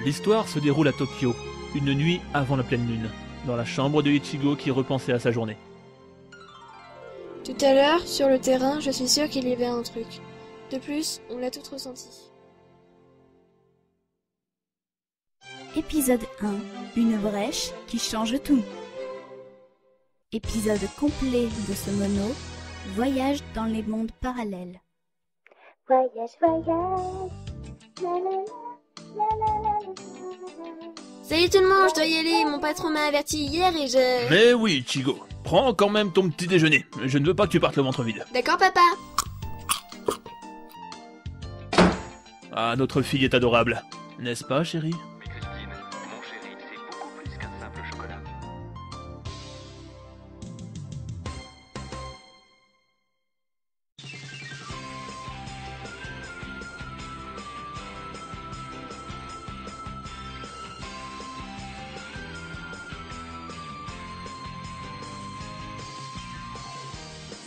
L'histoire se déroule à Tokyo, une nuit avant la pleine lune, dans la chambre de Ichigo qui repensait à sa journée. Tout à l'heure, sur le terrain, je suis sûre qu'il y avait un truc. De plus, on l'a tout ressenti. Épisode 1. Une brèche qui change tout. Épisode complet de ce mono. Voyage dans les mondes parallèles. Voyage, voyage. La, la, la, la, la, la, la. Salut tout le monde, je dois y aller, mon patron m'a averti hier et je... Mais oui, Ichigo, prends quand même ton petit déjeuner. Je ne veux pas que tu partes le ventre vide. D'accord papa. Ah, notre fille est adorable. N'est-ce pas, chérie? Mais Christine, mon chéri, c'est beaucoup plus qu'un simple chocolat.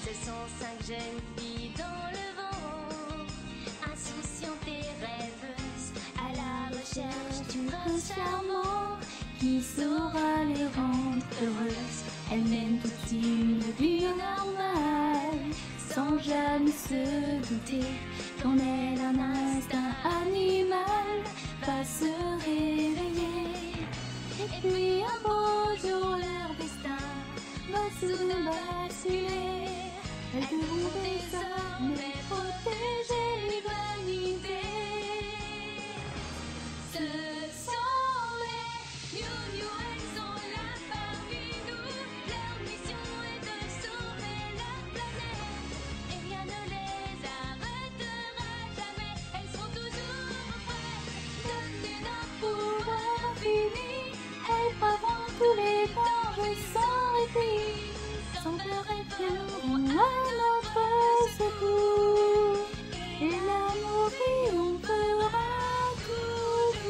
Ce sont 5 jeunes filles dans le vent, insouciantes et rêveuses, à la recherche du prince charmant qui saura les rendre heureuses. Elles mènent toute une vie normale, sans jamais se douter qu'en elles un instinct animal va se réveiller. Et puis un beau jour leur destin va soudain basculer. Elles devront désormais protéger l'humanité. Ce sont les Miu Miu, elles sont là parmi nous. Leur mission est de sauver la planète et rien ne les arrêtera jamais. Elles seront toujours prêtes, dotés d'un pouvoir infini. Elles braveront tous les dangers sans répit. Sans peur et viendront à notre secours. Et l'amour triomphera toujours.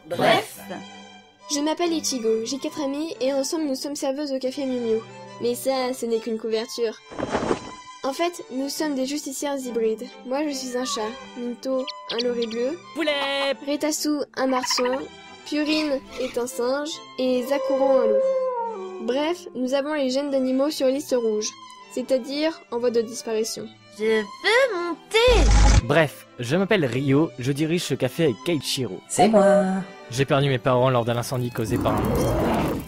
Bref. Je m'appelle Ichigo, j'ai 4 amis et ensemble nous sommes serveuses au café Miu Miu. Mais ça, ce n'est qu'une couverture. En fait, nous sommes des justicières hybrides. Moi je suis un chat, Minto un lori bleu, Poulet! Retasu un marsouin, Purine est un singe et Zakuro un loup. Bref, nous avons les gènes d'animaux sur liste rouge, c'est-à-dire en voie de disparition. Je veux monter. Bref, je m'appelle Ryo, je dirige ce café avec Keiichiro. C'est moi. J'ai perdu mes parents lors d'un incendie causé par un monstre.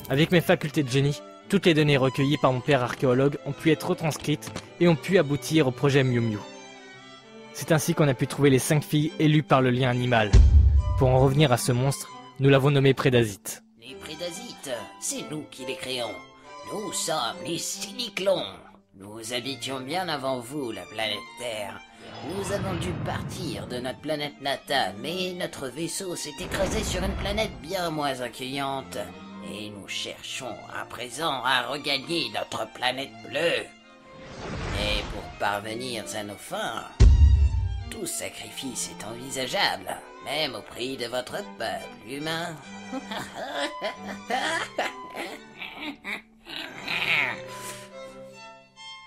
Avec mes facultés de génie, toutes les données recueillies par mon père archéologue ont pu être retranscrites et ont pu aboutir au projet Miu Miu. C'est ainsi qu'on a pu trouver les 5 filles élues par le lien animal. Pour en revenir à ce monstre, nous l'avons nommé Prédasites. Les Prédasites, c'est nous qui les créons. Nous sommes les Cyniclons. Nous habitions bien avant vous la planète Terre. Nous avons dû partir de notre planète natale, mais notre vaisseau s'est écrasé sur une planète bien moins accueillante. Et nous cherchons à présent à regagner notre planète bleue. Et pour parvenir à nos fins, tout sacrifice est envisageable, même au prix de votre peuple humain.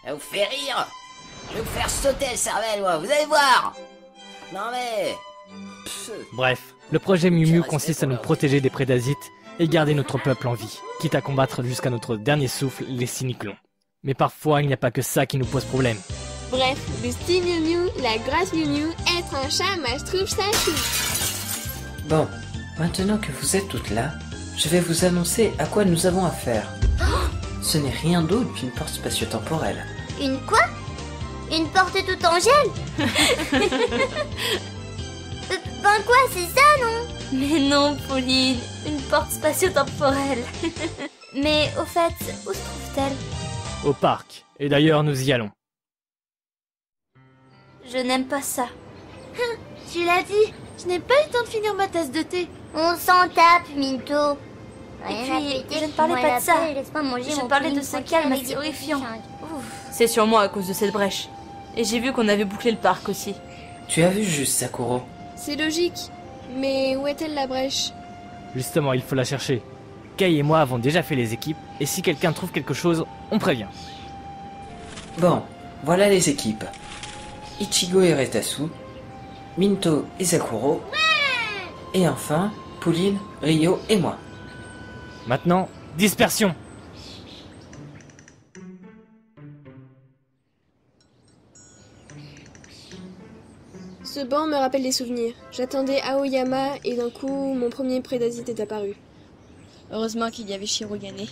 Ça vous fait rire? Je vais vous faire sauter le cervelle, moi, vous allez voir! Non mais... Bref, le projet Miu Miu consiste à nous protéger des Prédasites et garder notre peuple en vie, quitte à combattre jusqu'à notre dernier souffle les Cyniclons. Mais parfois, il n'y a pas que ça qui nous pose problème. Bref, le style Miu Miu, la grosse Miu Miu, être un chat, moi je trouve ça chou. Bon, maintenant que vous êtes toutes là, je vais vous annoncer à quoi nous avons affaire. Ce n'est rien d'autre qu'une porte spatio-temporelle. Une quoi? Une porte tout en gel? Ben quoi, c'est ça, non? Mais non, Pauline, une porte spatio-temporelle. Mais au fait, où se trouve-t-elle? Au parc. Et d'ailleurs, nous y allons. Je n'aime pas ça. Tu l'as dit, je n'ai pas eu le temps de finir ma tasse de thé. On s'en tape, Minto. Et puis, je ne parlais pas de ça. Je parlais de ce calme assez horrifiant. C'est sûrement à cause de cette brèche. Et j'ai vu qu'on avait bouclé le parc aussi. Tu as vu juste, Sakuro. C'est logique. Mais où est-elle la brèche? Justement, il faut la chercher. Kei et moi avons déjà fait les équipes, et si quelqu'un trouve quelque chose, on prévient. Bon, voilà les équipes. Ichigo et Retasu, Minto et Sakuro, et enfin, Pauline, Ryo et moi. Maintenant, dispersion. Ce banc me rappelle des souvenirs. J'attendais Aoyama et d'un coup, mon premier prédasite est apparu. Heureusement qu'il y avait Shirogane.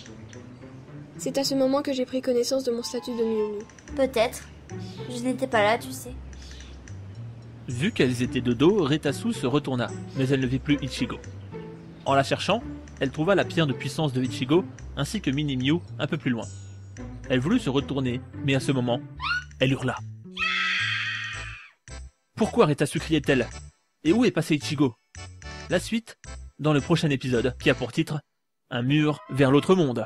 C'est à ce moment que j'ai pris connaissance de mon statut de Miu Miu. Peut-être. Je n'étais pas là, tu sais. Vu qu'elles étaient de dos, Retasu se retourna, mais elle ne vit plus Ichigo. En la cherchant, elle trouva la pierre de puissance de Ichigo, ainsi que Mini-Miu un peu plus loin. Elle voulut se retourner, mais à ce moment, elle hurla. Pourquoi Retasu criait-elle? Et où est passé Ichigo? La suite, dans le prochain épisode, qui a pour titre « Un mur vers l'autre monde »,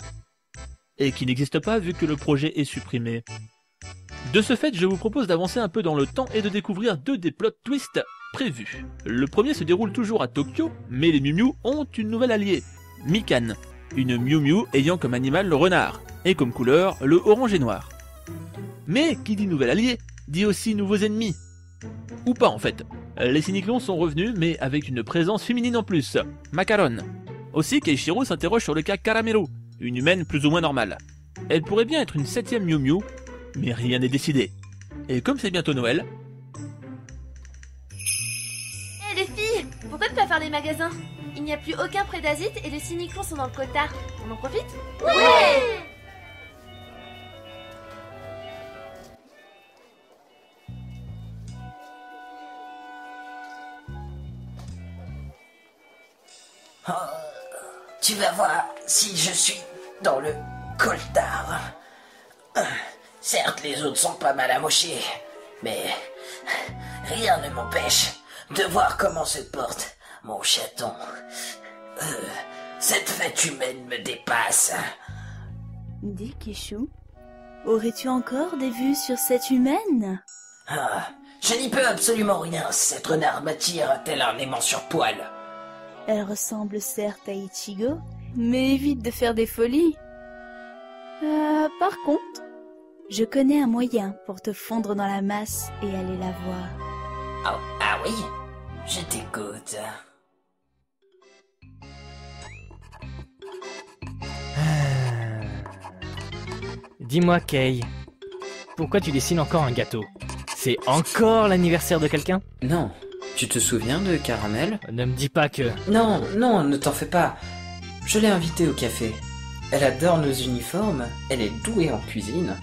et qui n'existe pas vu que le projet est supprimé. De ce fait, je vous propose d'avancer un peu dans le temps et de découvrir 2 des plot twists prévus. Le premier se déroule toujours à Tokyo, mais les Miu Miu ont une nouvelle alliée, Mikan, une Miu Miu ayant comme animal le renard, et comme couleur le orange et noir. Mais qui dit nouvel allié, dit aussi nouveaux ennemis. Ou pas en fait. Les Cyniclons sont revenus, mais avec une présence féminine en plus, Macaron. Aussi, Keishiro s'interroge sur le cas Caramelo, une humaine plus ou moins normale. Elle pourrait bien être une 7ème Miu Miu, mais rien n'est décidé. Et comme c'est bientôt Noël... Hé les filles, pourquoi ne pas faire les magasins? Il n'y a plus aucun prédasite et les cyniclons sont dans le cotard. On en profite? Ouais! Oh, tu vas voir si je suis dans le coltard. Certes, les autres sont pas mal amochés, mais rien ne m'empêche de voir comment se porte mon chaton. Cette fête humaine me dépasse. Dis, Kishu, aurais-tu encore des vues sur cette humaine? Ah, je n'y peux absolument rien. Cette renard m'attire tel un aimant sur poil. Elle ressemble certes à Ichigo, mais évite de faire des folies. Par contre, je connais un moyen pour te fondre dans la masse et aller la voir. Oh, ah oui? Je t'écoute. Dis-moi, Kei, pourquoi tu dessines encore un gâteau? C'est encore l'anniversaire de quelqu'un? Non. Tu te souviens de Caramel? Ne me dis pas que... Non, non, ne t'en fais pas. Je l'ai invitée au café. Elle adore nos uniformes, elle est douée en cuisine,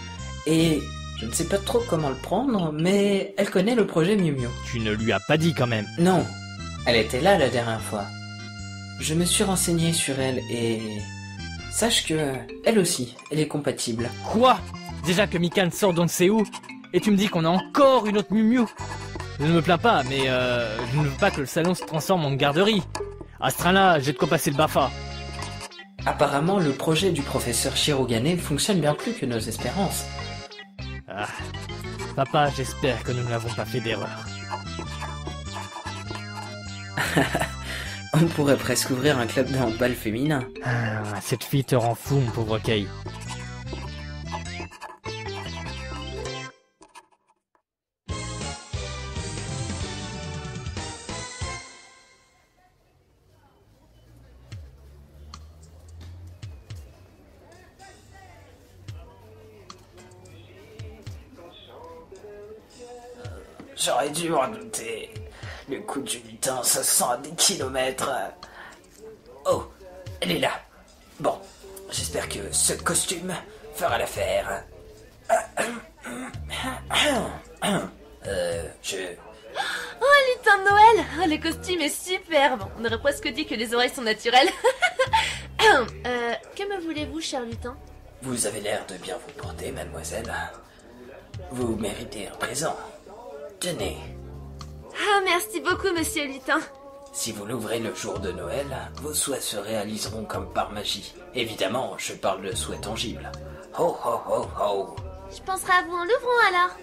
et je ne sais pas trop comment le prendre, mais elle connaît le projet Miu Miu. Tu ne lui as pas dit quand même. Non, elle était là la dernière fois. Je me suis renseigné sur elle et... Sache que, elle aussi, elle est compatible. Quoi? Déjà que Mikan sort d'on ne sait où, et tu me dis qu'on a encore une autre Miu Miu? Je ne me plains pas, mais je ne veux pas que le salon se transforme en garderie. À ce train-là, j'ai de quoi passer le BAFA. Apparemment, le projet du professeur Shirogane fonctionne bien plus que nos espérances. Ah, papa, j'espère que nous n'avons pas fait d'erreur. On pourrait presque ouvrir un club de handball féminin. Ah, cette fille te rend fou, mon pauvre Kei. J'aurais dû m'en douter. Le coup du lutin, ça sent à des kilomètres. Oh, elle est là. Bon, j'espère que ce costume fera l'affaire. Oh, lutin de Noël! Oh, le costume est superbe! On aurait presque dit que les oreilles sont naturelles. Que me voulez-vous, cher lutin? Vous avez l'air de bien vous porter, mademoiselle. Vous méritez un présent. Tenez. Ah, merci beaucoup, monsieur lutin. Si vous l'ouvrez le jour de Noël, vos souhaits se réaliseront comme par magie. Évidemment, je parle de souhaits tangibles. Ho ho ho ho. Je penserai à vous en l'ouvrant alors.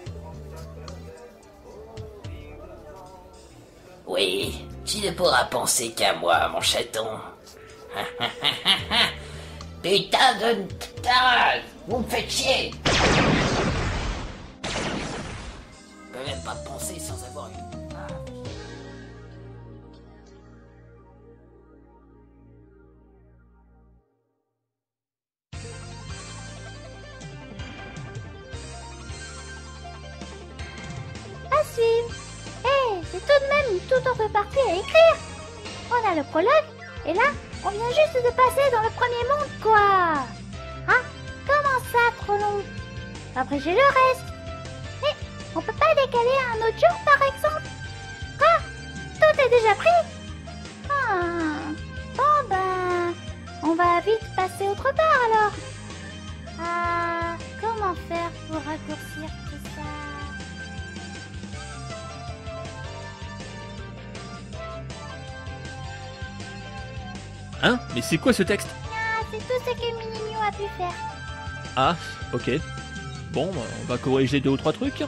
Oui, tu ne pourras penser qu'à moi, mon chaton. Putain de tarade, vous me faites chier. Je peux même pas penser sans avoir une... À suivre. C'est tout de même une toute autre partie à écrire. On a le prologue, et là, on vient juste de passer dans le premier monde, quoi. Hein? Comment ça, trop long? Après, j'ai le reste. Mais on peut pas décaler à un autre jour, par exemple? Quoi? Tout est déjà pris? Bon ben, on va vite passer autre part, alors. Comment faire pour raccourcir tout ça? Hein? Mais c'est quoi ce texte? C'est tout ce que Mini Mew a pu faire. Ah, ok. Bon, on va corriger 2 ou 3 trucs.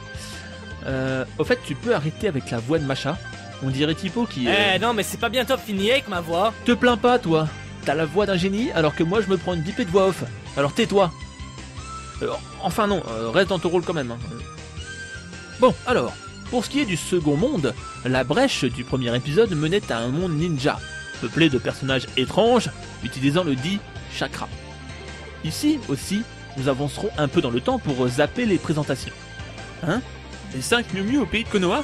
Au fait, tu peux arrêter avec la voix de Macha. On dirait Tipo qui... non, mais c'est pas bientôt fini avec ma voix. Te plains pas, toi. T'as la voix d'un génie, alors que moi, je me prends une bipée de voix off. Alors tais-toi. Enfin non, reste dans ton rôle quand même. Hein. Bon, alors, pour ce qui est du second monde, la brèche du premier épisode menait à un monde ninja, peuplé de personnages étranges, utilisant le dit chakra. Ici aussi, nous avancerons un peu dans le temps pour zapper les présentations. Hein? Les 5 Miu Miu au pays de Konoha?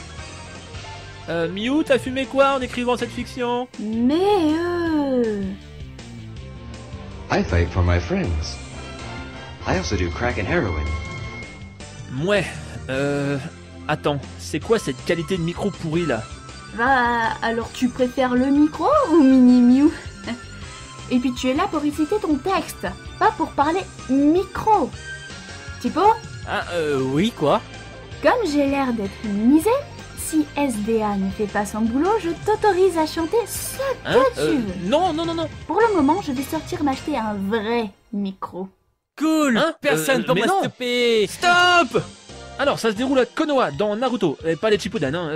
Miu, t'as fumé quoi en écrivant cette fiction? Mais I fight for my friends. I also do crack and heroin. Ouais, attends, c'est quoi cette qualité de micro pourri là? bah, alors tu préfères le micro ou Mini Mew? Et puis tu es là pour réciter ton texte, pas pour parler micro. Tipo? Oui, quoi? Comme j'ai l'air d'être minimisée, si SDA ne fait pas son boulot, je t'autorise à chanter ce que tu veux. Non. Pour le moment, je vais sortir m'acheter un vrai micro. Cool. Hein? Personne peut mais me non. stopper. Stop! Alors, ça se déroule à Konoha, dans Naruto, et pas les Shippuden, hein,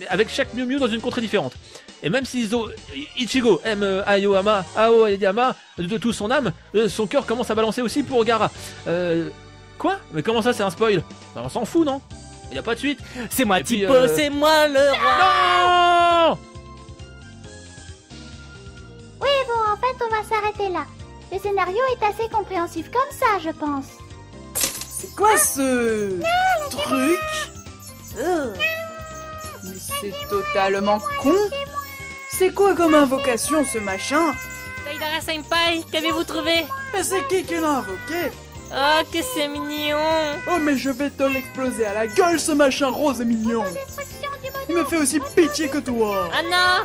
avec chaque Miu Miu dans une contrée différente. Et même si Ichigo aime Aoyama de toute son âme, son cœur commence à balancer aussi pour Gaara. Quoi? Mais comment ça, c'est un spoil? Ben, on s'en fout, non? Y a pas de suite. C'est moi, Et puis, Tipo, c'est moi le roi. Non! Oui, bon, en fait, on va s'arrêter là. Le scénario est assez compréhensif comme ça, je pense. C'est quoi ce truc? Mais c'est totalement con. C'est quoi comme invocation ce machin? Deidara Senpai, qu'avez-vous trouvé? Mais c'est qui l'a invoqué? Oh, que c'est mignon! Oh mais je vais te l'exploser à la gueule ce machin rose et mignon! Il me fait aussi pitié que toi! Ah non!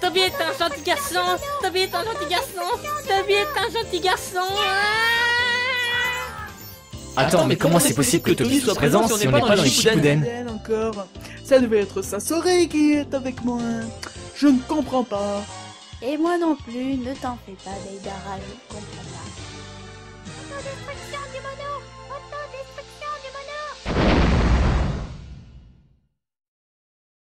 Toby est un gentil garçon! Toby est un gentil garçon! Toby est un gentil garçon! Attends, mais comment c'est possible que Toby soit présent si on n'est pas dans les Shippuden? Encore. Ça devait être Sasori qui est avec moi. Je ne comprends pas. Et moi non plus, ne t'en fais pas, Deidara, je ne comprends pas. Destruction du mono!